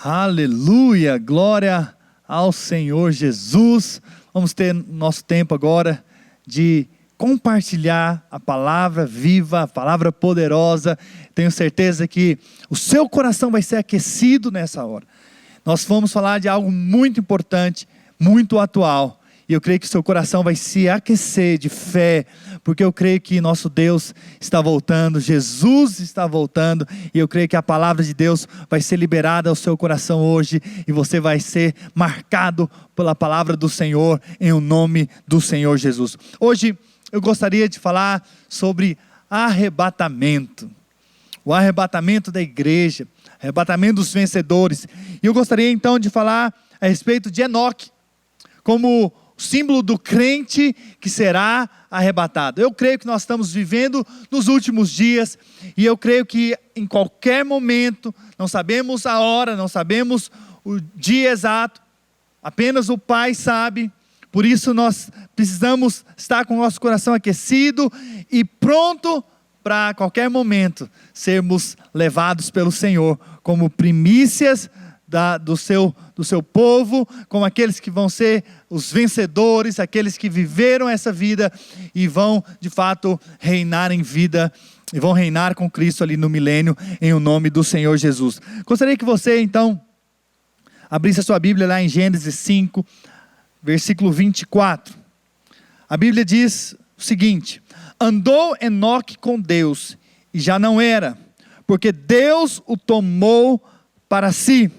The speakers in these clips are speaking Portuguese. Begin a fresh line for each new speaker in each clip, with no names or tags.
Aleluia, glória ao Senhor Jesus. Vamos ter nosso tempo agora de compartilhar a palavra viva, a palavra poderosa. Tenho certeza que o seu coração vai ser aquecido nessa hora. Nós vamos falar de algo muito importante, muito atual. E eu creio que o seu coração vai se aquecer de fé, porque eu creio que nosso Deus está voltando, Jesus está voltando, e eu creio que a palavra de Deus vai ser liberada ao seu coração hoje, e você vai ser marcado pela palavra do Senhor, em o nome do Senhor Jesus. Hoje eu gostaria de falar sobre arrebatamento, o arrebatamento da igreja, arrebatamento dos vencedores, e eu gostaria então de falar a respeito de Enoque, como símbolo do crente que será arrebatado. Eu creio que nós estamos vivendo nos últimos dias, e eu creio que em qualquer momento, não sabemos a hora, não sabemos o dia exato, apenas o Pai sabe. Por isso nós precisamos estar com o nosso coração aquecido e pronto para qualquer momento sermos levados pelo Senhor como primícias do seu povo, como aqueles que vão ser os vencedores, aqueles que viveram essa vida e vão de fato reinar em vida, e vão reinar com Cristo ali no milênio, em o nome do Senhor Jesus. Gostaria que você então abrisse a sua Bíblia lá em Gênesis 5, versículo 24. A Bíblia diz o seguinte: andou Enoque com Deus, e já não era, porque Deus o tomou para si.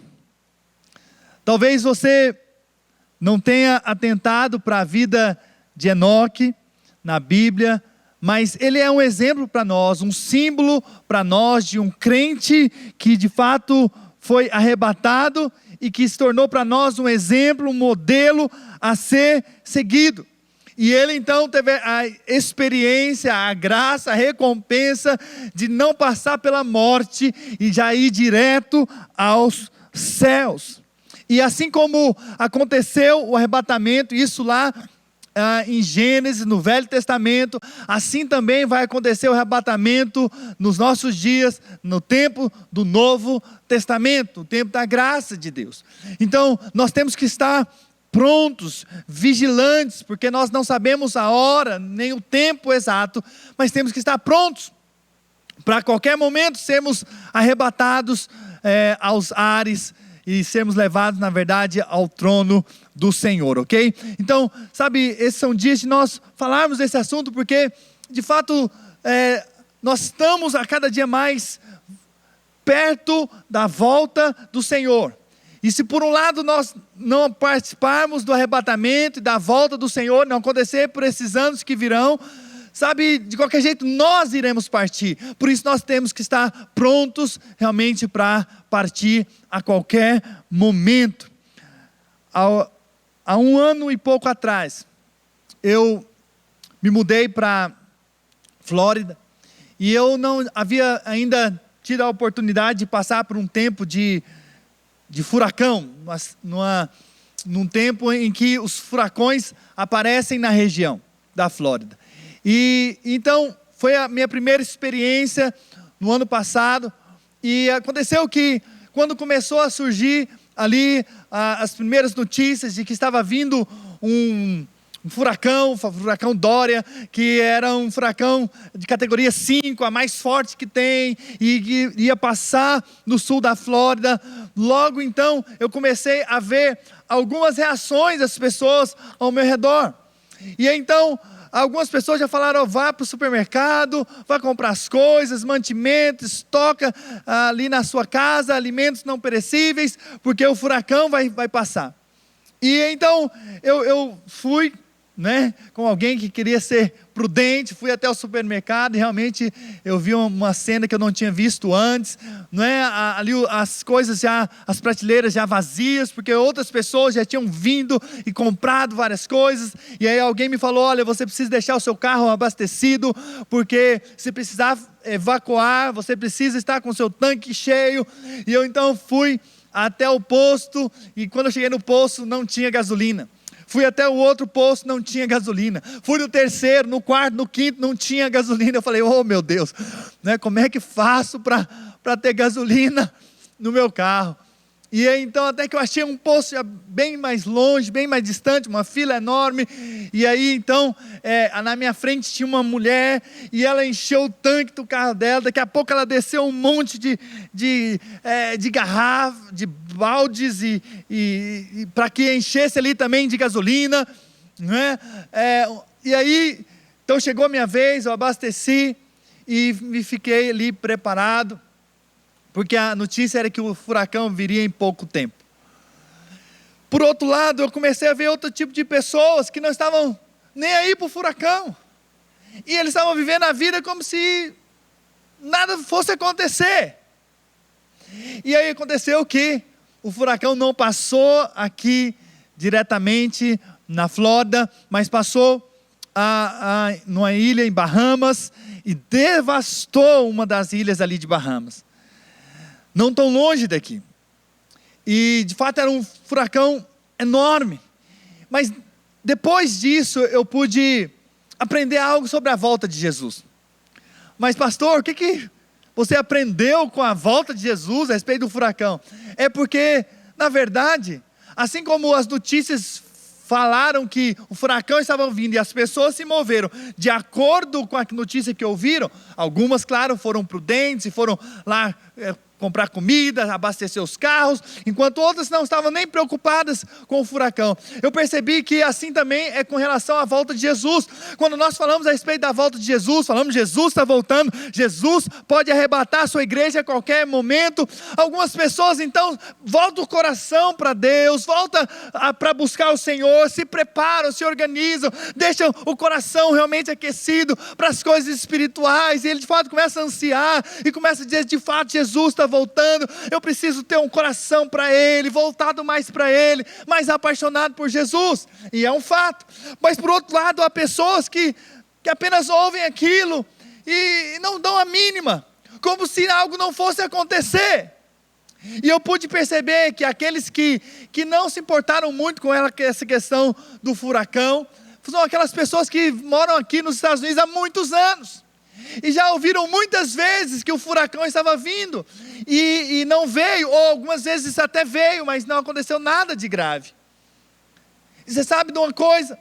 Talvez você não tenha atentado para a vida de Enoque na Bíblia, mas ele é um exemplo para nós, um símbolo para nós de um crente que de fato foi arrebatado e que se tornou para nós um exemplo, um modelo a ser seguido. E ele então teve a experiência, a graça, a recompensa de não passar pela morte e já ir direto aos céus. E assim como aconteceu o arrebatamento, isso lá em Gênesis, no Velho Testamento, assim também vai acontecer o arrebatamento nos nossos dias, no tempo do Novo Testamento, o tempo da graça de Deus. Então nós temos que estar prontos, vigilantes, porque nós não sabemos a hora, nem o tempo exato, mas temos que estar prontos, para a qualquer momento sermos arrebatados aos ares, e sermos levados, na verdade, ao trono do Senhor, ok? Então, sabe, esses são dias de nós falarmos desse assunto, porque, de fato, nós estamos a cada dia mais perto da volta do Senhor. E se por um lado nós não participarmos do arrebatamento e da volta do Senhor, não acontecer por esses anos que virão, sabe, de qualquer jeito nós iremos partir. Por isso nós temos que estar prontos realmente para partir a qualquer momento. Há um ano e pouco atrás, eu me mudei para Flórida, e eu não havia ainda tido a oportunidade de passar por um tempo de furacão, num tempo em que os furacões aparecem na região da Flórida. E então foi a minha primeira experiência no ano passado, e aconteceu que quando começou a surgir ali as primeiras notícias de que estava vindo um furacão, o furacão Dória, que era um furacão de categoria 5, a mais forte que tem, e que ia passar no sul da Flórida, logo então eu comecei a ver algumas reações das pessoas ao meu redor. E então algumas pessoas já falaram: vá para o supermercado, vá comprar as coisas, mantimentos, estoca ali na sua casa, alimentos não perecíveis, porque o furacão vai passar. E então eu fui, com alguém que queria ser prudente, fui até o supermercado, e realmente eu vi uma cena que eu não tinha visto antes, ali as coisas já, as prateleiras já vazias, porque outras pessoas já tinham vindo e comprado várias coisas, e aí alguém me falou: olha, você precisa deixar o seu carro abastecido, porque se precisar evacuar, você precisa estar com o seu tanque cheio. E eu então fui até o posto, e quando eu cheguei no posto não tinha gasolina. Fui até o outro posto, não tinha gasolina. Fui no terceiro, no quarto, no quinto, não tinha gasolina. Eu falei: oh meu Deus, como é que faço para ter gasolina no meu carro? E aí, então, até que eu achei um poço bem mais longe, bem mais distante, uma fila enorme. E aí, então, na minha frente tinha uma mulher, e ela encheu o tanque do carro dela. Daqui a pouco ela desceu um monte de garrafas, de baldes, e para que enchesse ali também de gasolina, né? E aí, então chegou a minha vez, eu abasteci, e me fiquei ali preparado, porque a notícia era que o furacão viria em pouco tempo. Por outro lado, eu comecei a ver outro tipo de pessoas que não estavam nem aí para o furacão. E eles estavam vivendo a vida como se nada fosse acontecer. E aí aconteceu que o furacão não passou aqui diretamente na Flórida, mas passou numa ilha em Bahamas e devastou uma das ilhas ali de Bahamas. Não tão longe daqui. E de fato era um furacão enorme. Mas depois disso eu pude aprender algo sobre a volta de Jesus. Mas pastor, o que você aprendeu com a volta de Jesus a respeito do furacão? É porque, na verdade, assim como as notícias falaram que o furacão estava vindo e as pessoas se moveram de acordo com a notícia que ouviram, algumas, claro, foram prudentes e foram lá comprar comida, abastecer os carros, enquanto outras não estavam nem preocupadas com o furacão. Eu percebi que assim também é com relação à volta de Jesus. Quando nós falamos a respeito da volta de Jesus, falamos Jesus está voltando, Jesus pode arrebatar a sua igreja a qualquer momento. Algumas pessoas então voltam o coração para Deus, voltam para buscar o Senhor, se preparam, se organizam, deixam o coração realmente aquecido para as coisas espirituais, e ele de fato começa a ansiar e começa a dizer, de fato Jesus está voltando, eu preciso ter um coração para Ele, voltado mais para Ele, mais apaixonado por Jesus, e é um fato. Mas por outro lado, há pessoas que apenas ouvem aquilo e não dão a mínima, como se algo não fosse acontecer. E eu pude perceber que aqueles que não se importaram muito com essa questão do furacão, são aquelas pessoas que moram aqui nos Estados Unidos há muitos anos, e já ouviram muitas vezes que o furacão estava vindo, e não veio, ou algumas vezes até veio, mas não aconteceu nada de grave. E você sabe de uma coisa?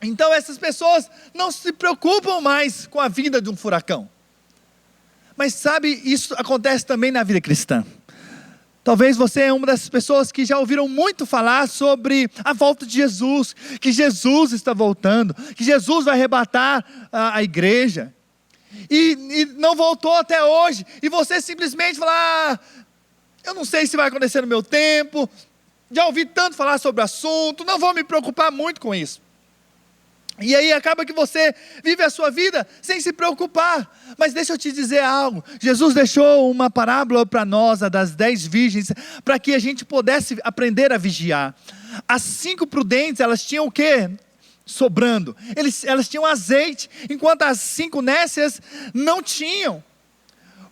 Então essas pessoas não se preocupam mais com a vinda de um furacão. Mas sabe, isso acontece também na vida cristã. Talvez você é uma dessas pessoas que já ouviram muito falar sobre a volta de Jesus, que Jesus está voltando, que Jesus vai arrebatar a igreja. E não voltou até hoje, e você simplesmente fala, eu não sei se vai acontecer no meu tempo, já ouvi tanto falar sobre o assunto, não vou me preocupar muito com isso. E aí acaba que você vive a sua vida sem se preocupar. Mas deixa eu te dizer algo, Jesus deixou uma parábola para nós, a das 10 virgens, para que a gente pudesse aprender a vigiar. As 5 prudentes, elas tinham o quê? Sobrando, elas tinham azeite, enquanto as 5 nécias não tinham,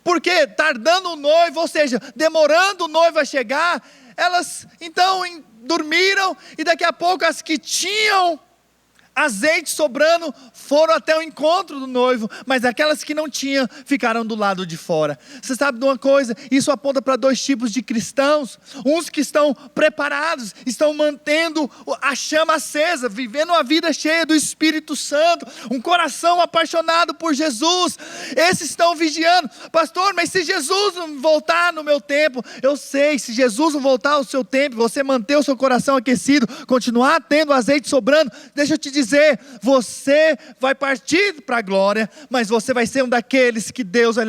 porque tardando o noivo, ou seja, demorando o noivo a chegar, elas então dormiram, e daqui a pouco as que tinham azeite sobrando foram até o encontro do noivo, mas aquelas que não tinham ficaram do lado de fora. Você sabe de uma coisa? Isso aponta para 2 tipos de cristãos: uns que estão preparados, estão mantendo a chama acesa, vivendo uma vida cheia do Espírito Santo, um coração apaixonado por Jesus. Esses estão vigiando. Pastor, mas se Jesus não voltar no meu tempo, eu sei, se Jesus não voltar ao seu tempo, você manter o seu coração aquecido, continuar tendo azeite sobrando, deixa eu te dizer, você vai partir para a glória, mas você vai ser um daqueles que Deus vai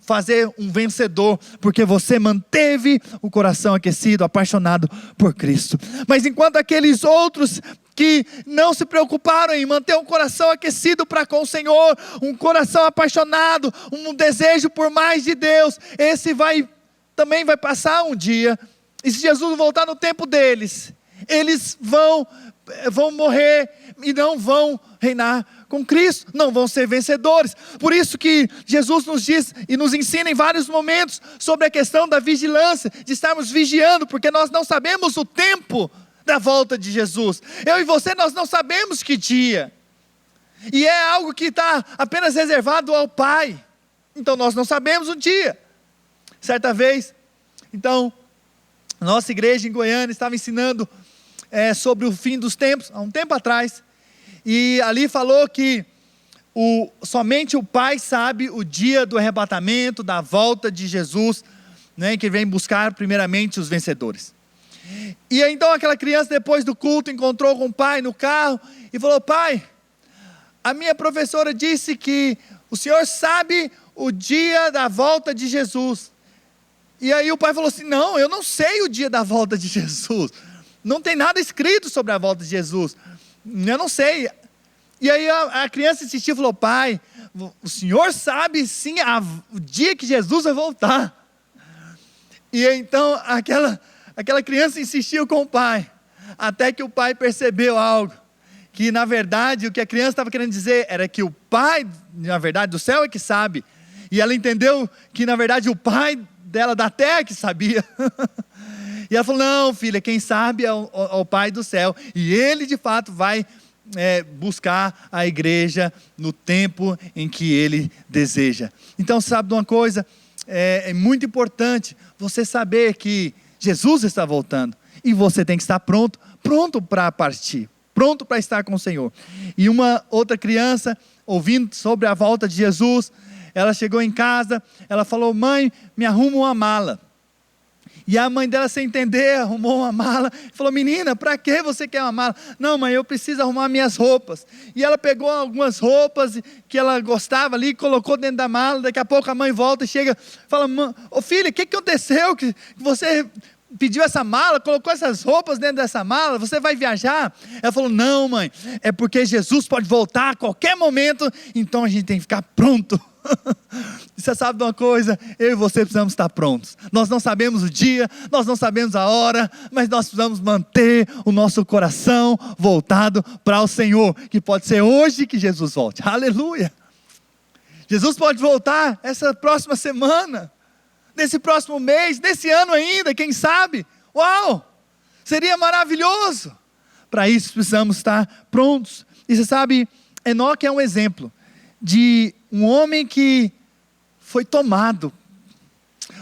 fazer um vencedor, porque você manteve o coração aquecido, apaixonado por Cristo. Mas enquanto aqueles outros que não se preocuparam em manter um coração aquecido para com o Senhor, um coração apaixonado, um desejo por mais de Deus, esse também vai passar um dia, e se Jesus voltar no tempo deles, eles vão morrer e não vão reinar com Cristo, não vão ser vencedores. Por isso que Jesus nos diz e nos ensina em vários momentos sobre a questão da vigilância, de estarmos vigiando, porque nós não sabemos o tempo da volta de Jesus. Eu e você, nós não sabemos que dia, e é algo que está apenas reservado ao Pai, então nós não sabemos o dia. Certa vez, então, Nossa igreja em Goiânia estava ensinando sobre o fim dos tempos, há um tempo atrás. E ali falou que somente o Pai sabe o dia do arrebatamento, da volta de Jesus, né, que vem buscar primeiramente os vencedores. E então aquela criança, depois do culto, encontrou com o pai no carro e falou: pai, a minha professora disse que o senhor sabe o dia da volta de Jesus. E aí o pai falou assim: não, eu não sei o dia da volta de Jesus, não tem nada escrito sobre a volta de Jesus, eu não sei. E aí a criança insistiu e falou: pai, o senhor sabe sim o dia que Jesus vai voltar. E então aquela criança insistiu com o pai, até que o pai percebeu algo, que na verdade o que a criança estava querendo dizer era que o pai, na verdade do céu é que sabe, e ela entendeu que na verdade o pai dela da terra que sabia. E ela falou: não, filha, quem sabe é o pai do céu, e ele de fato vai buscar a igreja no tempo em que ele deseja. Então, sabe de uma coisa, é muito importante você saber que Jesus está voltando, e você tem que estar pronto para partir, pronto para estar com o Senhor. E uma outra criança, ouvindo sobre a volta de Jesus, ela chegou em casa, ela falou: mãe, me arruma uma mala. E a mãe dela, sem entender, arrumou uma mala, falou: menina, para que você quer uma mala? Não, mãe, eu preciso arrumar minhas roupas. E ela pegou algumas roupas que ela gostava ali, colocou dentro da mala. Daqui a pouco a mãe volta e chega, fala: ô filha, o que aconteceu que você pediu essa mala, colocou essas roupas dentro dessa mala, você vai viajar? Ela falou: não, mãe, é porque Jesus pode voltar a qualquer momento, então a gente tem que ficar pronto. Você sabe de uma coisa, eu e você precisamos estar prontos. Nós não sabemos o dia, nós não sabemos a hora, mas nós precisamos manter o nosso coração voltado para o Senhor, que pode ser hoje que Jesus volte. Aleluia! Jesus pode voltar essa próxima semana, nesse próximo mês, nesse ano ainda, quem sabe? Uau! Seria maravilhoso! Para isso precisamos estar prontos. E você sabe, Enoque é um exemplo de um homem que foi tomado,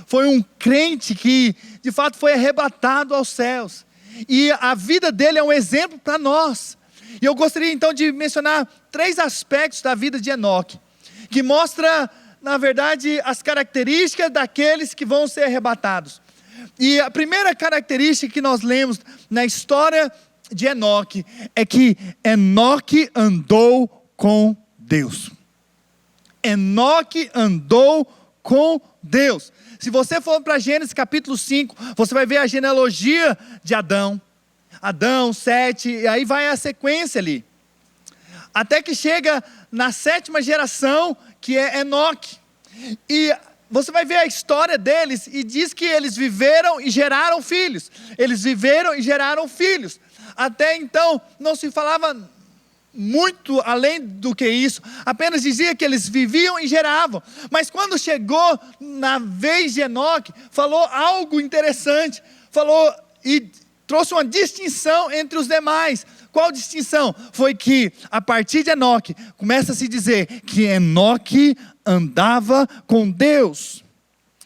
foi um crente que de fato foi arrebatado aos céus, e a vida dele é um exemplo para nós. E eu gostaria então de mencionar 3 aspectos da vida de Enoque, que mostra na verdade as características daqueles que vão ser arrebatados. E a primeira característica que nós lemos na história de Enoque é que Enoque andou com Deus. Enoque andou com Deus. Se você for para Gênesis capítulo 5, você vai ver a genealogia de Adão, 7, e aí vai a sequência ali, até que chega na 7ª geração, que é Enoque. E você vai ver a história deles, e diz que eles viveram e geraram filhos. Até então não se falava muito além do que isso, apenas dizia que eles viviam e geravam. Mas quando chegou na vez de Enoque, falou algo interessante, falou e trouxe uma distinção entre os demais. Qual distinção? Foi que a partir de Enoque, começa a se dizer que Enoque andava com Deus.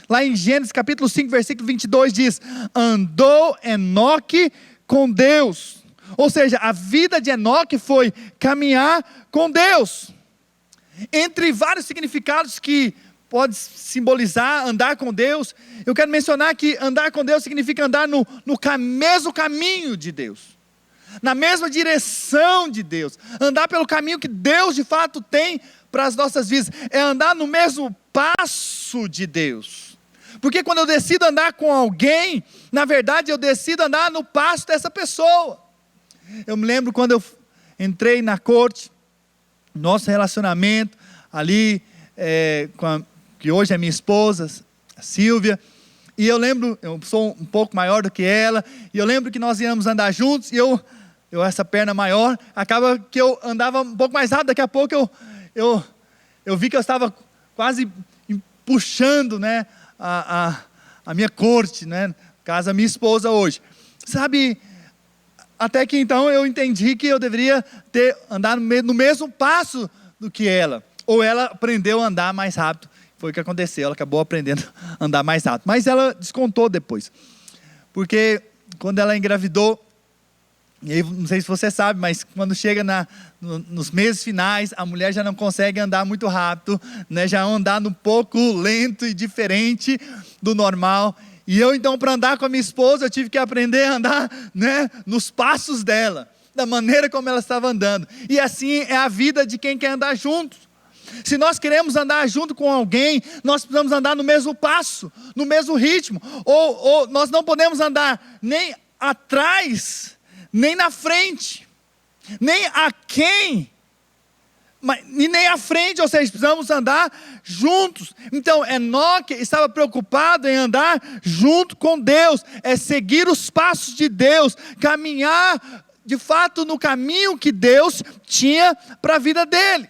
Lá em Gênesis capítulo 5, versículo 22 diz: andou Enoque com Deus. Ou seja, a vida de Enoque foi caminhar com Deus. Entre vários significados que pode simbolizar andar com Deus, eu quero mencionar que andar com Deus significa andar no mesmo caminho de Deus, na mesma direção de Deus, andar pelo caminho que Deus de fato tem para as nossas vidas, é andar no mesmo passo de Deus. Porque quando eu decido andar com alguém, na verdade eu decido andar no passo dessa pessoa. Eu me lembro quando eu entrei na corte, nosso relacionamento ali, que hoje é minha esposa, a Silvia, e eu lembro, eu sou um pouco maior do que ela, e eu lembro que nós íamos andar juntos, e eu essa perna maior, acaba que eu andava um pouco mais rápido, daqui a pouco eu vi que eu estava quase puxando, né, a minha corte, né, no caso a minha esposa hoje, sabe. Até que então eu entendi que eu deveria andar no mesmo passo do que ela. Ou ela aprendeu a andar mais rápido. Foi o que aconteceu, ela acabou aprendendo a andar mais rápido. Mas ela descontou depois. porque quando ela engravidou, e aí, não sei se você sabe, mas quando chega nos meses finais, a mulher já não consegue andar muito rápido, né? Já andar um pouco lento e diferente do normal. E eu então, para andar com a minha esposa, eu tive que aprender a andar, né, nos passos dela, da maneira como ela estava andando. E assim é a vida de quem quer andar junto. Se nós queremos andar junto com alguém, nós precisamos andar no mesmo passo, no mesmo ritmo. Ou nós não podemos andar nem atrás, nem na frente, nem aquém, e nem à frente, ou seja, precisamos andar juntos. Então Enoque estava preocupado em andar junto com Deus, é seguir os passos de Deus, caminhar de fato no caminho que Deus tinha para a vida dele.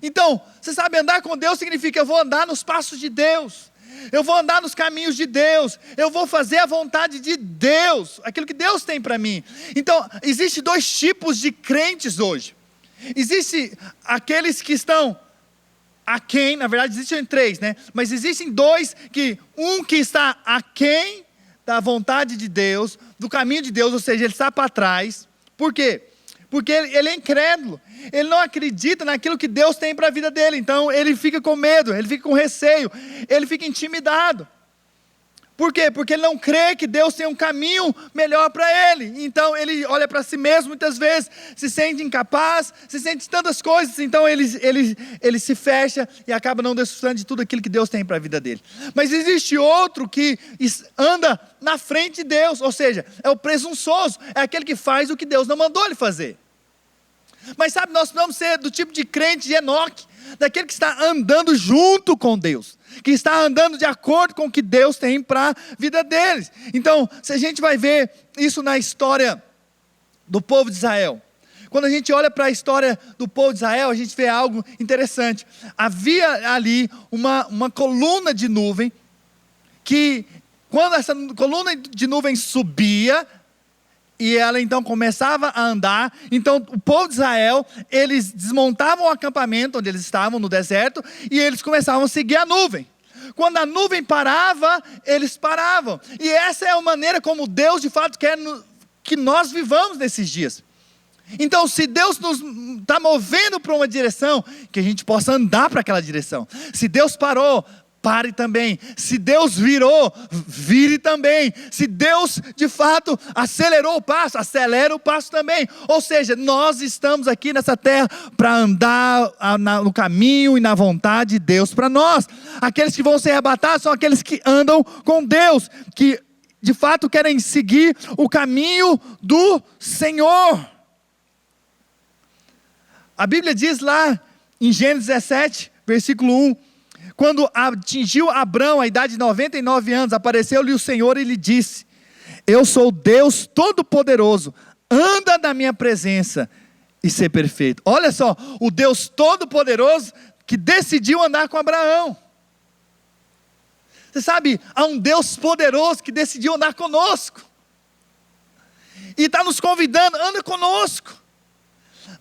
Então, você sabe, andar com Deus significa eu vou andar nos passos de Deus, eu vou andar nos caminhos de Deus, eu vou fazer a vontade de Deus, aquilo que Deus tem para mim. Então, existem dois tipos de crentes hoje. Existem aqueles que estão aquém, na verdade existem três, né? Mas existem dois, um que está aquém da vontade de Deus, do caminho de Deus, ou seja, ele está para trás. Por quê? Porque ele é incrédulo, ele não acredita naquilo que Deus tem para a vida dele, então ele fica com medo, ele fica com receio, ele fica intimidado. Por quê? Porque ele não crê que Deus tem um caminho melhor para ele, então ele olha para si mesmo muitas vezes, se sente incapaz, se sente tantas coisas, então ele se fecha e acaba não desfrutando de tudo aquilo que Deus tem para a vida dele. Mas existe outro que anda na frente de Deus, ou seja, é o presunçoso, é aquele que faz o que Deus não mandou ele fazer. Mas sabe, nós precisamos ser do tipo de crente de Enoque, daquele que está andando junto com Deus, que está andando de acordo com o que Deus tem para a vida deles. Então, se a gente vai ver isso na história do povo de Israel, quando a gente olha para a história do povo de Israel, a gente vê algo interessante. Havia ali uma coluna de nuvem, que quando essa coluna de nuvem subia, e ela então começava a andar, então o povo de Israel, eles desmontavam o acampamento onde eles estavam no deserto, e eles começavam a seguir a nuvem. Quando a nuvem parava, eles paravam. E essa é a maneira como Deus de fato quer que nós vivamos nesses dias. Então, se Deus nos está movendo para uma direção, que a gente possa andar para aquela direção. Se Deus parou, pare também. Se Deus virou, vire também. Se Deus de fato acelerou o passo, acelera o passo também. Ou seja, nós estamos aqui nessa terra para andar no caminho e na vontade de Deus para nós. Aqueles que vão ser arrebatados são aqueles que andam com Deus, que de fato querem seguir o caminho do Senhor. A Bíblia diz lá em Gênesis 17, versículo 1, quando atingiu Abrão a idade de 99 anos, apareceu-lhe o Senhor e lhe disse: eu sou Deus Todo-Poderoso, anda na minha presença e ser perfeito. Olha só, o Deus Todo-Poderoso que decidiu andar com Abraão. Você sabe, há um Deus poderoso que decidiu andar conosco, e está nos convidando: anda conosco,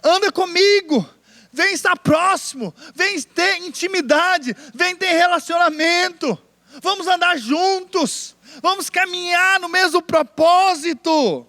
anda comigo. Vem estar próximo, vem ter intimidade, vem ter relacionamento, vamos andar juntos, vamos caminhar no mesmo propósito.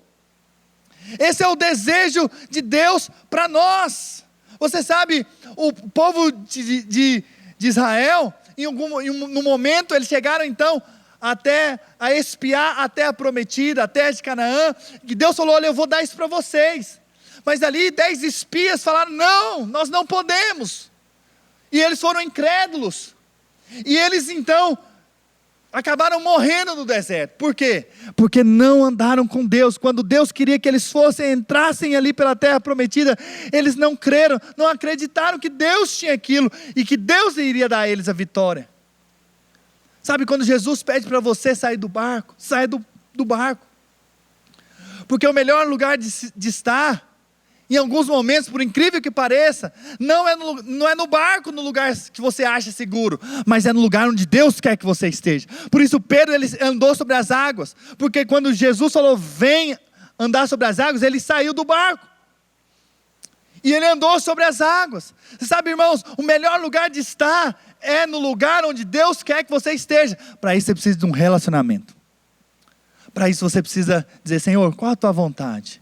Esse é o desejo de Deus para nós. Você sabe, o povo de Israel, no momento, eles chegaram então até a espiar a terra prometida, a terra de Canaã, que Deus falou: olha, eu vou dar isso para vocês. Mas ali 10 espias falaram: não, nós não podemos. E eles foram incrédulos. E eles então acabaram morrendo no deserto. Por quê? Porque não andaram com Deus. Quando Deus queria que eles entrassem ali pela terra prometida, eles não creram, não acreditaram que Deus tinha aquilo e que Deus iria dar a eles a vitória. Sabe, quando Jesus pede para você sair do barco, saia do barco. Porque o melhor lugar de estar, em alguns momentos, por incrível que pareça, não é no barco, no lugar que você acha seguro, mas é no lugar onde Deus quer que você esteja. Por isso Pedro, ele andou sobre as águas, porque quando Jesus falou: vem andar sobre as águas, ele saiu do barco, e ele andou sobre as águas. Você sabe, irmãos, o melhor lugar de estar é no lugar onde Deus quer que você esteja. Para isso você precisa de um relacionamento. Para isso você precisa dizer: Senhor, qual a tua vontade?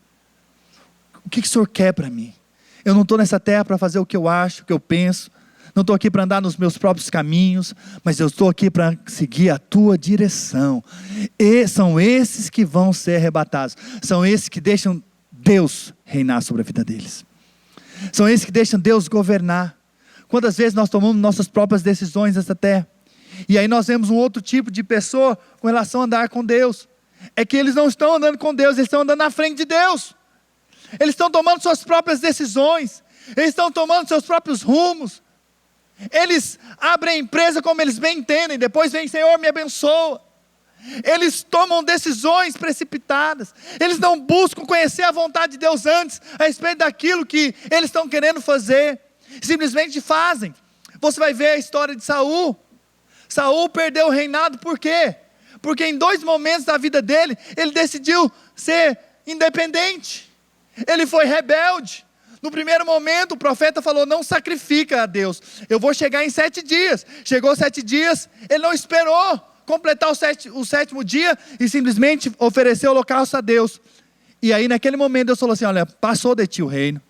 O que o Senhor quer para mim? Eu não estou nessa terra para fazer o que eu acho, o que eu penso. Não estou aqui para andar nos meus próprios caminhos, mas eu estou aqui para seguir a tua direção. E são esses que vão ser arrebatados. São esses que deixam Deus reinar sobre a vida deles. São esses que deixam Deus governar. Quantas vezes nós tomamos nossas próprias decisões nessa terra? E aí nós vemos um outro tipo de pessoa com relação a andar com Deus. É que eles não estão andando com Deus, eles estão andando na frente de Deus. Eles estão tomando suas próprias decisões. Eles estão tomando seus próprios rumos. Eles abrem a empresa como eles bem entendem. Depois vem: Senhor, me abençoa. Eles tomam decisões precipitadas. Eles não buscam conhecer a vontade de Deus antes, a respeito daquilo que eles estão querendo fazer. Simplesmente fazem. Você vai ver a história de Saul. Saul perdeu o reinado por quê? Porque em 2 momentos da vida dele, ele decidiu ser independente. Ele foi rebelde. No primeiro momento, o profeta falou: não sacrifica a Deus, eu vou chegar em 7 dias. Chegou 7 dias, ele não esperou completar o 7º dia e simplesmente ofereceu o holocausto a Deus. E aí naquele momento Deus falou assim: olha, passou de ti o reino,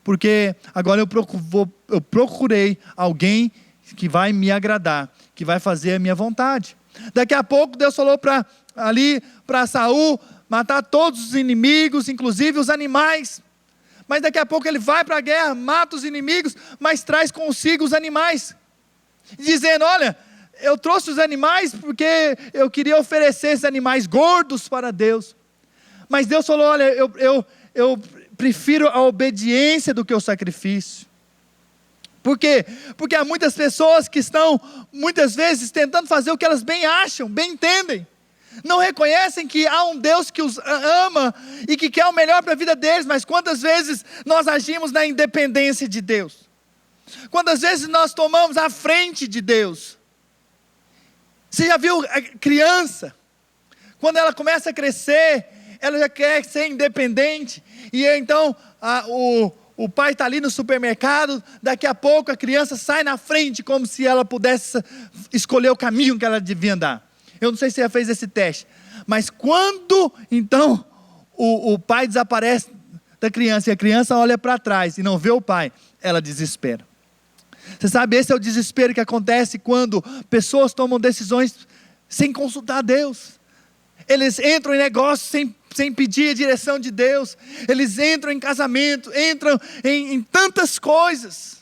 porque agora eu procurei alguém que vai me agradar, que vai fazer a minha vontade. Daqui a pouco Deus falou para Saul matar todos os inimigos, inclusive os animais. Mas daqui a pouco ele vai para a guerra, mata os inimigos, mas traz consigo os animais, dizendo: olha, eu trouxe os animais porque eu queria oferecer esses animais gordos para Deus. Mas Deus falou: olha, eu prefiro a obediência do que o sacrifício. Por quê? Porque há muitas pessoas que estão, muitas vezes, tentando fazer o que elas bem acham, bem entendem. Não reconhecem que há um Deus que os ama e que quer o melhor para a vida deles. Mas quantas vezes nós agimos na independência de Deus? Quantas vezes nós tomamos a frente de Deus? Você já viu a criança? Quando ela começa a crescer, ela já quer ser independente. E então o pai está ali no supermercado. Daqui a pouco a criança sai na frente, como se ela pudesse escolher o caminho que ela devia andar. Eu não sei se você já fez esse teste, mas quando então o pai desaparece da criança e a criança olha para trás e não vê o pai, ela desespera. Você sabe, esse é o desespero que acontece quando pessoas tomam decisões sem consultar Deus. Eles entram em negócios sem pedir a direção de Deus. Eles entram em casamento, entram em tantas coisas,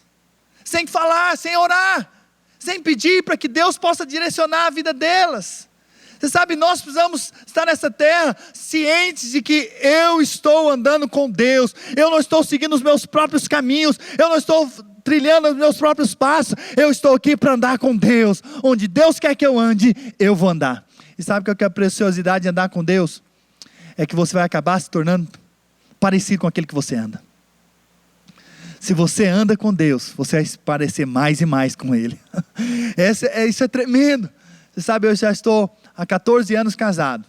sem falar, sem orar, sem pedir para que Deus possa direcionar a vida delas. Você sabe, nós precisamos estar nessa terra cientes de que eu estou andando com Deus. Eu não estou seguindo os meus próprios caminhos. Eu não estou trilhando os meus próprios passos. Eu estou aqui para andar com Deus. Onde Deus quer que eu ande, eu vou andar. E sabe qual que é a preciosidade de andar com Deus? É que você vai acabar se tornando parecido com aquele que você anda. Se você anda com Deus, você vai se parecer mais e mais com Ele. Isso é tremendo. Você sabe, eu já estou há 14 anos casado.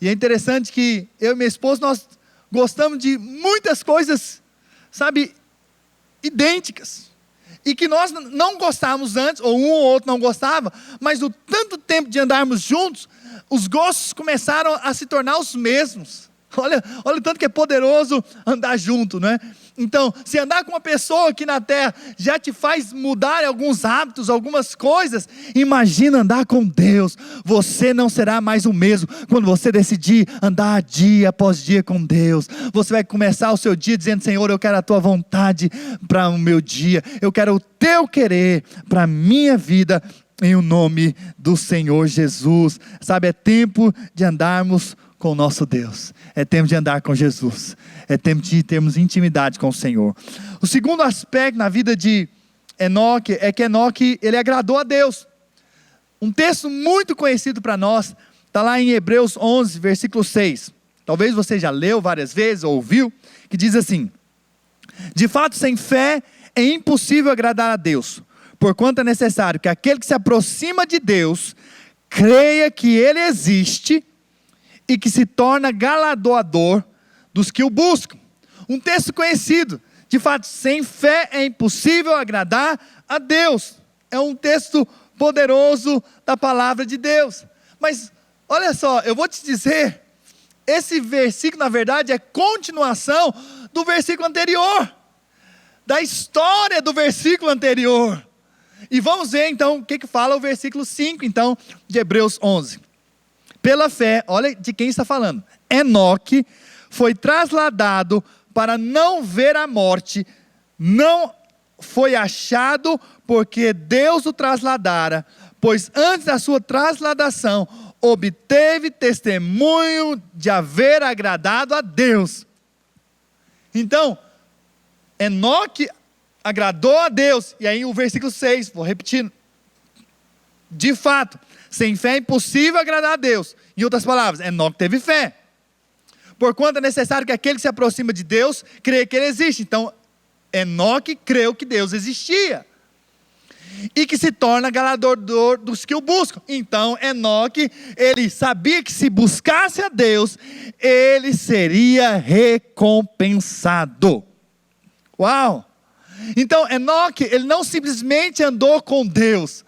E é interessante que eu e minha esposa, nós gostamos de muitas coisas, sabe, idênticas. E que nós não gostávamos antes, ou um ou outro não gostava, mas o tanto tempo de andarmos juntos, os gostos começaram a se tornar os mesmos. Olha o tanto que é poderoso andar junto, não é? Então, se andar com uma pessoa aqui na terra já te faz mudar alguns hábitos, algumas coisas, imagina andar com Deus. Você não será mais o mesmo quando você decidir andar dia após dia com Deus. Você vai começar o seu dia dizendo: Senhor, eu quero a tua vontade para o meu dia, eu quero o teu querer para a minha vida, em o nome do Senhor Jesus. Sabe, é tempo de andarmos com o nosso Deus, é tempo de andar com Jesus, é tempo de termos intimidade com o Senhor. O segundo aspecto na vida de Enoque é que Enoque, ele agradou a Deus. Um texto muito conhecido para nós, está lá em Hebreus 11, versículo 6, talvez você já leu várias vezes, ou ouviu, que diz assim: de fato, sem fé é impossível agradar a Deus, porquanto é necessário que aquele que se aproxima de Deus, creia que Ele existe, e que se torna galardoador dos que o buscam. Um texto conhecido. De fato, sem fé é impossível agradar a Deus. É um texto poderoso da palavra de Deus. Mas, olha só, eu vou te dizer esse versículo, na verdade, é continuação do versículo anterior, da história do versículo anterior. E vamos ver então o que fala o versículo 5 então, de Hebreus 11. Pela fé, olha de quem está falando. Enoque foi trasladado para não ver a morte, não foi achado porque Deus o trasladara, pois antes da sua trasladação obteve testemunho de haver agradado a Deus. Então, Enoque agradou a Deus. E aí o versículo 6, vou repetir. De fato, sem fé é impossível agradar a Deus. Em outras palavras, Enoque teve fé. Porquanto é necessário que aquele que se aproxima de Deus creia que Ele existe. Então, Enoque creu que Deus existia. E que se torna galardoador dos que o buscam. Então, Enoque, ele sabia que se buscasse a Deus, ele seria recompensado. Uau! Então, Enoque, ele não simplesmente andou com Deus,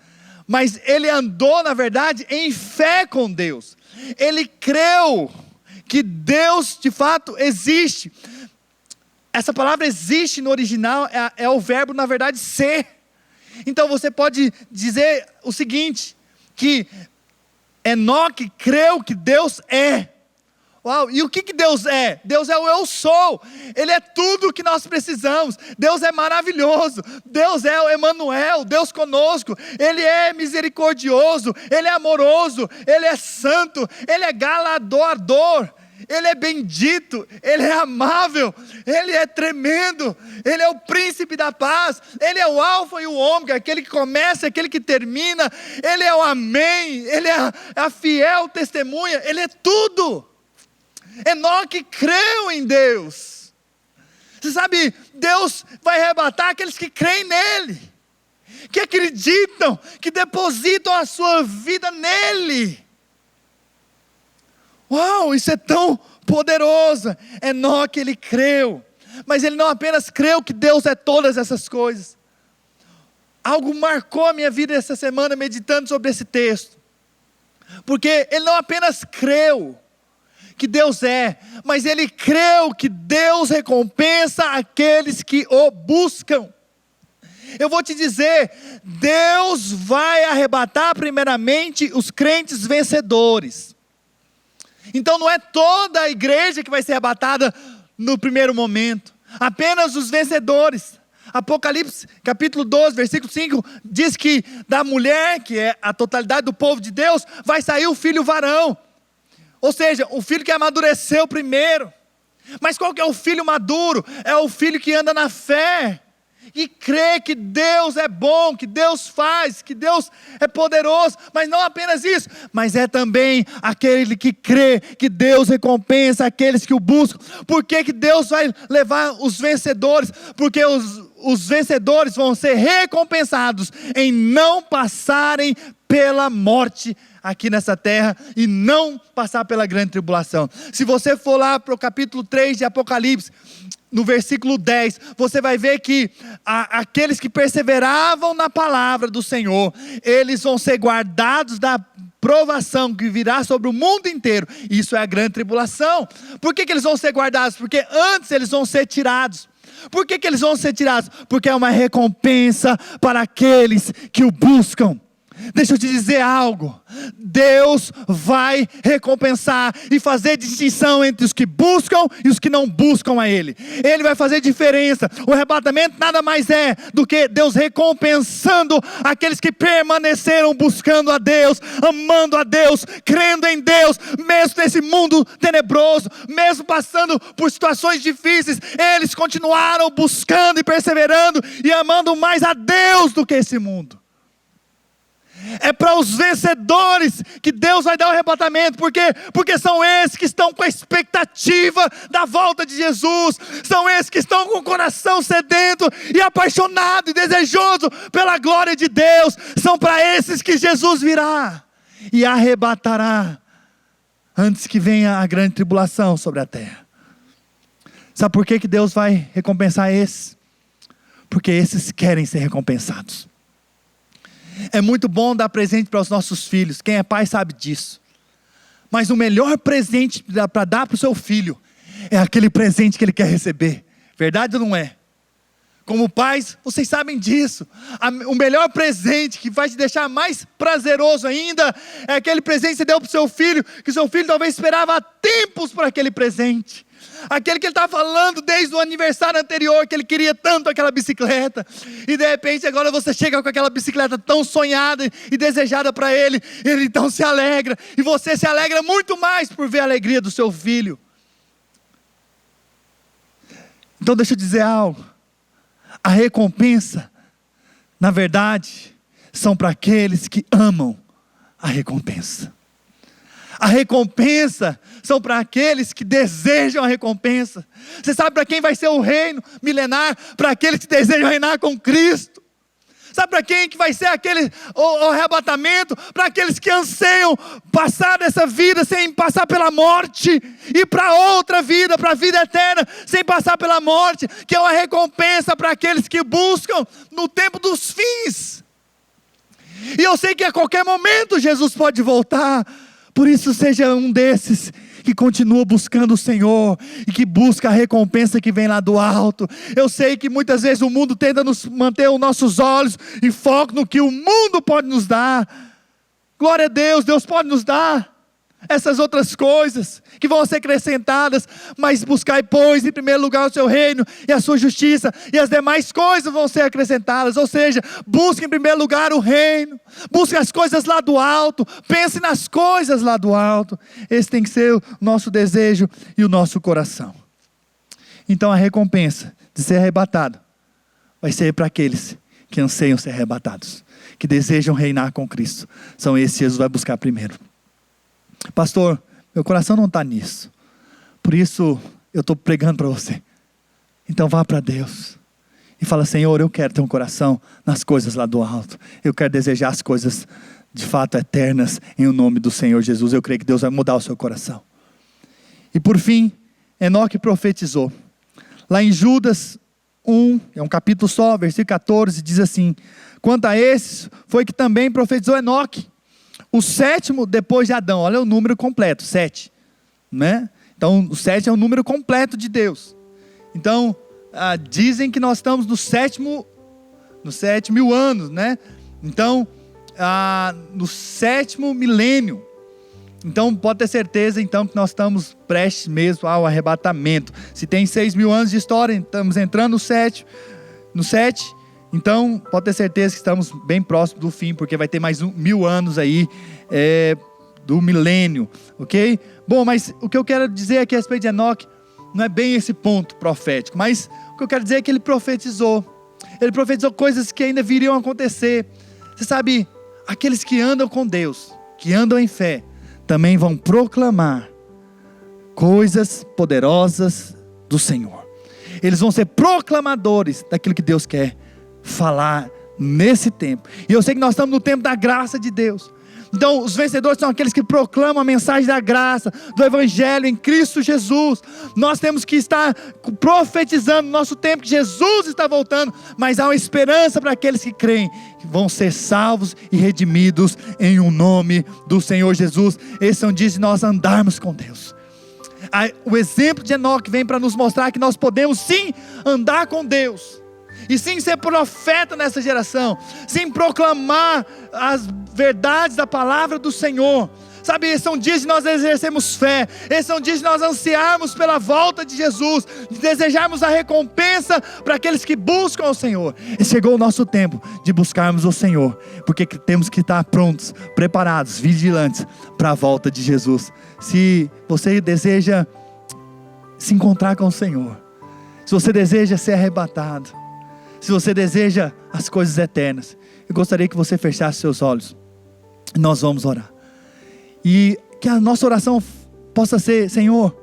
mas ele andou, na verdade, em fé com Deus. Ele creu que Deus, de fato, existe. Essa palavra existe no original, é o verbo, na verdade, ser. Então, você pode dizer o seguinte, que Enoque creu que Deus é. Uau, e o que Deus é? Deus é o eu sou. Ele é tudo o que nós precisamos. Deus é maravilhoso. Deus é o Emanuel, Deus conosco. Ele é misericordioso, Ele é amoroso, Ele é santo, Ele é galardoador, Ele é bendito, Ele é amável, Ele é tremendo, Ele é o príncipe da paz, Ele é o alfa e o ômega, aquele que começa, aquele que termina, Ele é o amém, Ele é a fiel testemunha, Ele é tudo. Enoque creu em Deus. Você sabe, Deus vai arrebatar aqueles que creem nele, que acreditam, que depositam a sua vida nele. Uau, isso é tão poderoso. Enoque, ele creu, mas ele não apenas creu que Deus é todas essas coisas. Algo marcou a minha vida essa semana meditando sobre esse texto, porque ele não apenas creu que Deus é, mas ele creu que Deus recompensa aqueles que o buscam. Eu vou te dizer, Deus vai arrebatar primeiramente os crentes vencedores. Então não é toda a igreja que vai ser arrebatada no primeiro momento, apenas os vencedores. Apocalipse capítulo 12, versículo 5, diz que da mulher, que é a totalidade do povo de Deus, vai sair o filho varão. Ou seja, o filho que amadureceu primeiro. Mas qual que é o filho maduro? É o filho que anda na fé e crê que Deus é bom, que Deus faz, que Deus é poderoso. Mas não apenas isso, mas é também aquele que crê que Deus recompensa aqueles que o buscam. Por que Deus vai levar os vencedores? Porque os vencedores vão ser recompensados em não passarem pela morte aqui nessa terra e não passar pela grande tribulação. Se você for lá para o capítulo 3 de Apocalipse, no versículo 10, você vai ver que aqueles que perseveravam na palavra do Senhor, eles vão ser guardados da provação que virá sobre o mundo inteiro. Isso é a grande tribulação. Por que eles vão ser guardados? Porque antes eles vão ser tirados. Por que eles vão ser tirados? Porque é uma recompensa para aqueles que o buscam. Deixa eu te dizer algo, Deus vai recompensar e fazer distinção entre os que buscam e os que não buscam a Ele. Ele vai fazer diferença. O arrebatamento nada mais é do que Deus recompensando aqueles que permaneceram buscando a Deus, amando a Deus, crendo em Deus, mesmo nesse mundo tenebroso, mesmo passando por situações difíceis, eles continuaram buscando e perseverando e amando mais a Deus do que esse mundo. É para os vencedores que Deus vai dar o arrebatamento. Por quê? Porque são esses que estão com a expectativa da volta de Jesus. São esses que estão com o coração sedento e apaixonado e desejoso pela glória de Deus. São para esses que Jesus virá e arrebatará antes que venha a grande tribulação sobre a terra. Sabe por que Deus vai recompensar esses? Porque esses querem ser recompensados. É muito bom dar presente para os nossos filhos. Quem é pai sabe disso. Mas o melhor presente para dar para o seu filho é aquele presente que ele quer receber. Verdade ou não é? Como pais, vocês sabem disso. O melhor presente que vai te deixar mais prazeroso ainda é aquele presente que você deu para o seu filho, que o seu filho talvez esperava há tempos por aquele presente. Aquele que ele estava falando desde o aniversário anterior, que ele queria tanto aquela bicicleta. E de repente agora você chega com aquela bicicleta tão sonhada e desejada para ele. Ele então se alegra. E você se alegra muito mais por ver a alegria do seu filho. Então deixa eu dizer algo. A recompensa, na verdade, são para aqueles que amam a recompensa. A recompensa são para aqueles que desejam a recompensa. Você sabe para quem vai ser o reino milenar? Para aqueles que desejam reinar com Cristo. Sabe para quem que vai ser o arrebatamento? Para aqueles que anseiam passar dessa vida sem passar pela morte, e para outra vida, para a vida eterna, sem passar pela morte, que é uma recompensa para aqueles que buscam no tempo dos fins. E eu sei que a qualquer momento Jesus pode voltar. Por isso seja um desses que continua buscando o Senhor e que busca a recompensa que vem lá do alto. Eu sei que muitas vezes o mundo tenta nos manter os nossos olhos em foco no que o mundo pode nos dar. Glória a Deus, Deus pode nos dar essas outras coisas que vão ser acrescentadas, mas buscai, pois, em primeiro lugar o seu reino e a sua justiça, e as demais coisas vão ser acrescentadas. Ou seja, busque em primeiro lugar o reino, busque as coisas lá do alto, pense nas coisas lá do alto. Esse tem que ser o nosso desejo e o nosso coração. Então a recompensa de ser arrebatado vai ser para aqueles que anseiam ser arrebatados, que desejam reinar com Cristo. São esses que Jesus vai buscar primeiro. Pastor, meu coração não está nisso, por isso eu estou pregando para você. Então vá para Deus e fala: Senhor, eu quero ter um coração nas coisas lá do alto. Eu quero desejar as coisas de fato eternas em o nome do Senhor Jesus. Eu creio que Deus vai mudar o seu coração. E por fim, Enoque profetizou. Lá em Judas 1, é um capítulo só, versículo 14, diz assim: quanto a esses, foi que também profetizou Enoque, o sétimo depois de Adão. Olha o número completo, 7, né? Então o 7 é o número completo de Deus. Então dizem que nós estamos no sétimo mil anos, né? Então no sétimo milênio. Então pode ter certeza então que nós estamos prestes mesmo ao arrebatamento. Se tem 6.000 anos de história, estamos entrando no 7, então pode ter certeza que estamos bem próximo do fim, porque vai ter mais 1.000 anos aí do milênio, ok? Bom, mas o que eu quero dizer aqui a respeito de Enoque não é bem esse ponto profético, mas o que eu quero dizer é que ele profetizou coisas que ainda viriam a acontecer. Você sabe, aqueles que andam com Deus, que andam em fé, também vão proclamar coisas poderosas do Senhor. Eles vão ser proclamadores daquilo que Deus quer falar nesse tempo. E eu sei que nós estamos no tempo da graça de Deus. Então os vencedores são aqueles que proclamam a mensagem da graça, do Evangelho em Cristo Jesus. Nós temos que estar profetizando no nosso tempo que Jesus está voltando, mas há uma esperança para aqueles que creem, que vão ser salvos e redimidos em o nome do Senhor Jesus. Esse é um dia de nós andarmos com Deus. O exemplo de Enoque vem para nos mostrar que nós podemos sim andar com Deus, e sim ser profeta nessa geração, sim proclamar as verdades da palavra do Senhor. Sabe, esses são dias de nós exercermos fé, esses são dias de nós ansiarmos pela volta de Jesus, de desejarmos a recompensa para aqueles que buscam o Senhor. E chegou o nosso tempo de buscarmos o Senhor, porque temos que estar prontos, preparados, vigilantes para a volta de Jesus. Se você deseja se encontrar com o Senhor, se você deseja ser arrebatado, se você deseja as coisas eternas, eu gostaria que você fechasse seus olhos. Nós vamos orar. E que a nossa oração possa ser: Senhor,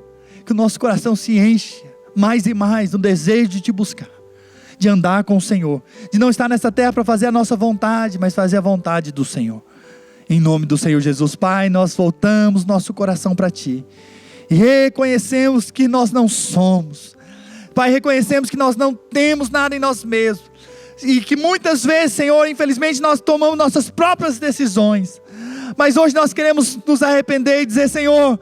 que o nosso coração se enche mais e mais no desejo de te buscar, de andar com o Senhor, de não estar nessa terra para fazer a nossa vontade, mas fazer a vontade do Senhor. Em nome do Senhor Jesus. Pai, nós voltamos nosso coração para Ti e reconhecemos que nós não somos. Pai, reconhecemos que nós não temos nada em nós mesmos, e que muitas vezes, Senhor, infelizmente nós tomamos nossas próprias decisões. Mas hoje nós queremos nos arrepender e dizer: Senhor,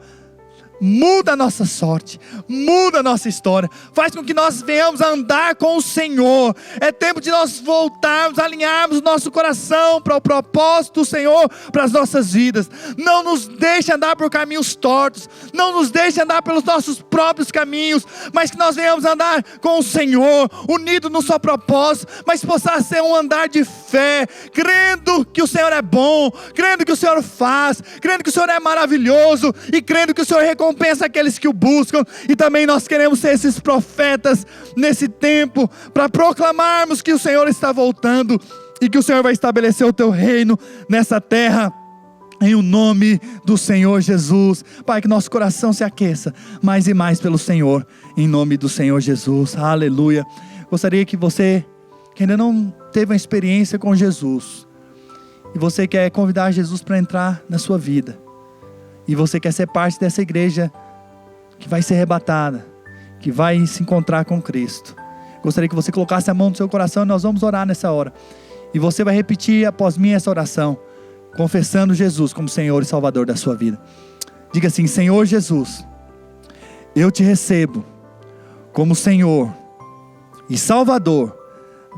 muda a nossa sorte, muda a nossa história, faz com que nós venhamos a andar com o Senhor. É tempo de nós voltarmos, alinharmos o nosso coração para o propósito do Senhor para as nossas vidas. Não nos deixe andar por caminhos tortos, não nos deixe andar pelos nossos próprios caminhos, mas que nós venhamos andar com o Senhor, unidos no seu propósito, mas possa ser um andar de fé, crendo que o Senhor é bom, crendo que o Senhor faz, crendo que o Senhor é maravilhoso e crendo que o Senhor recompensa aqueles que o buscam. E também nós queremos ser esses profetas nesse tempo, para proclamarmos que o Senhor está voltando e que o Senhor vai estabelecer o teu reino nessa terra, em o nome do Senhor Jesus. Pai, que nosso coração se aqueça mais e mais pelo Senhor, em nome do Senhor Jesus. Aleluia. Gostaria que você, que ainda não teve uma experiência com Jesus, e você quer convidar Jesus para entrar na sua vida, e você quer ser parte dessa igreja que vai ser arrebatada, que vai se encontrar com Cristo, gostaria que você colocasse a mão no seu coração e nós vamos orar nessa hora. E você vai repetir após mim essa oração, confessando Jesus como Senhor e Salvador da sua vida. Diga assim: Senhor Jesus, eu te recebo como Senhor e Salvador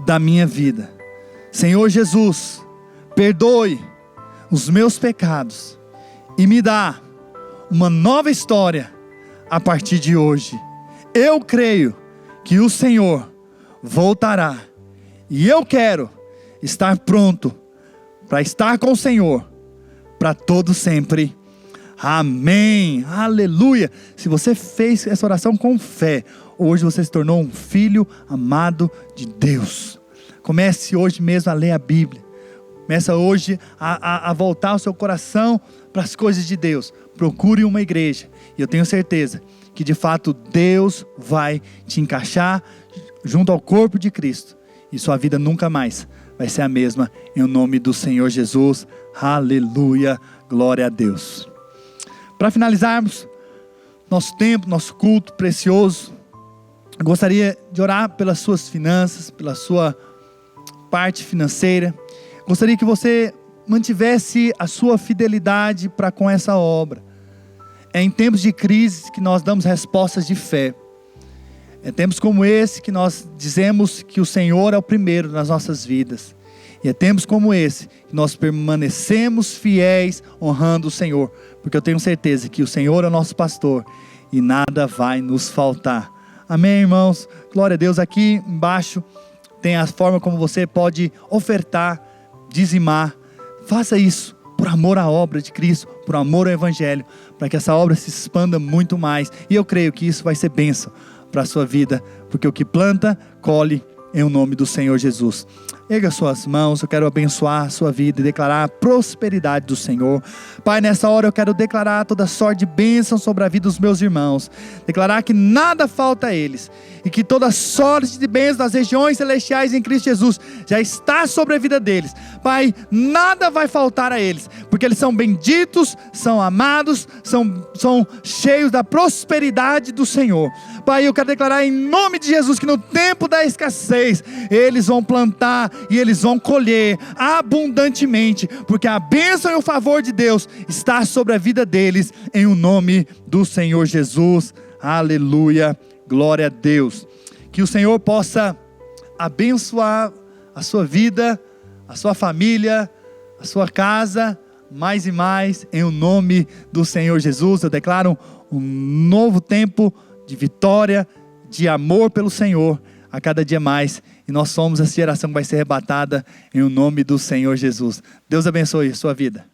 da minha vida. Senhor Jesus, perdoe os meus pecados e me dá uma nova história a partir de hoje. Eu creio que o Senhor voltará e eu quero estar pronto para estar com o Senhor para todo sempre. Amém, aleluia. Se você fez essa oração com fé, hoje você se tornou um filho amado de Deus. Comece hoje mesmo a ler a Bíblia. Começa hoje a voltar o seu coração para as coisas de Deus. Procure uma igreja. E eu tenho certeza que de fato Deus vai te encaixar junto ao corpo de Cristo. E sua vida nunca mais vai ser a mesma, em nome do Senhor Jesus. Aleluia, glória a Deus. Para finalizarmos nosso tempo, nosso culto precioso, eu gostaria de orar pelas suas finanças, pela sua parte financeira. Gostaria que você mantivesse a sua fidelidade para com essa obra. É em tempos de crise que nós damos respostas de fé. É tempos como esse que nós dizemos que o Senhor é o primeiro nas nossas vidas. E é tempos como esse que nós permanecemos fiéis honrando o Senhor. Porque eu tenho certeza que o Senhor é o nosso pastor e nada vai nos faltar. Amém, irmãos? Glória a Deus. Aqui embaixo tem a forma como você pode ofertar, dizimar. Faça isso por amor à obra de Cristo, por amor ao Evangelho, para que essa obra se expanda muito mais. E eu creio que isso vai ser bênção para a sua vida, porque o que planta, colhe em o nome do Senhor Jesus. Erga suas mãos, eu quero abençoar a sua vida e declarar a prosperidade do Senhor. Pai, nessa hora eu quero declarar toda sorte de bênção sobre a vida dos meus irmãos. Declarar que nada falta a eles. E que toda sorte de bênção das regiões celestiais em Cristo Jesus já está sobre a vida deles. Pai, nada vai faltar a eles. Porque eles são benditos, são amados, são cheios da prosperidade do Senhor. Pai, eu quero declarar em nome de Jesus que no tempo da escassez, eles vão plantar e eles vão colher abundantemente, porque a bênção e o favor de Deus está sobre a vida deles, em o nome do Senhor Jesus. Aleluia, glória a Deus. Que o Senhor possa abençoar a sua vida, a sua família, a sua casa, mais e mais, em o nome do Senhor Jesus. Eu declaro um novo tempo de vitória, de amor pelo Senhor, a cada dia mais. E nós somos essa geração que vai ser arrebatada em o nome do Senhor Jesus. Deus abençoe a sua vida.